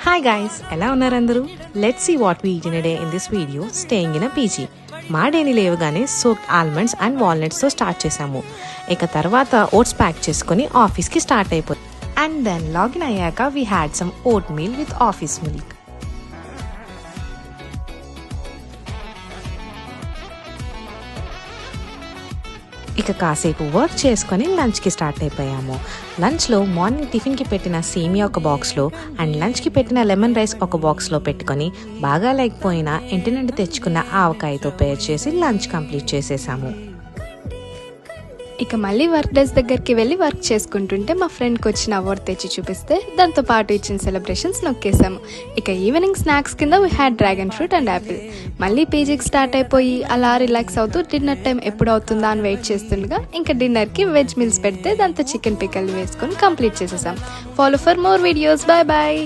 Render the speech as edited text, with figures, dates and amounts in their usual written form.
Hi guys, ఎలా ఉన్నారు అందరూ? Let's see what we eat in a day in this video, staying in a PG. మా డేని లేవగానే సోక్డ్ ఆల్మండ్స్ అండ్ వాల్నట్స్తో స్టార్ట్ చేసాము. ఇక తర్వాత ఓట్స్ ప్యాక్ చేసుకొని ఆఫీస్కి స్టార్ట్ అయిపోయి అండ్ దెన్ లాగిన్ అయ్యాక we had some vote meal with office milk. ఇక కాసేపు వర్క్ చేసుకొని లంచ్కి స్టార్ట్ అయిపోయాము. లంచ్లో మార్నింగ్ టిఫిన్కి పెట్టిన సేమియా ఒక బాక్స్లో అండ్ లంచ్కి పెట్టిన లెమన్ రైస్ ఒక బాక్స్లో పెట్టుకొని బాగా లేకపోయినా ఇంటి నుండి తెచ్చుకున్న ఆవకాయతో పేర్ చేసి లంచ్ కంప్లీట్ చేసేసాము. ఇక మళ్ళీ వర్క్ డేస్ దగ్గరికి వెళ్ళి వర్క్ చేసుకుంటుంటే మా ఫ్రెండ్కి వచ్చిన అవార్డు తెచ్చి చూపిస్తే దాంతో పాటు ఇచ్చిన సెలబ్రేషన్స్ నొక్కేసాము. ఇక ఈవినింగ్ స్నాక్స్ కింద we had dragon fruit and Apple. మళ్ళీ పీజీకి స్టార్ట్ అయిపోయి అలా రిలాక్స్ అవుతూ డిన్నర్ టైం ఎప్పుడు అవుతుందా అని వెయిట్ చేస్తుండగా ఇంకా డిన్నర్కి వెజ్ మీల్స్ పెడితే దాంతో చికెన్ పికల్ వేసుకొని కంప్లీట్ చేసేసాం. Follow for more videos. Bye bye.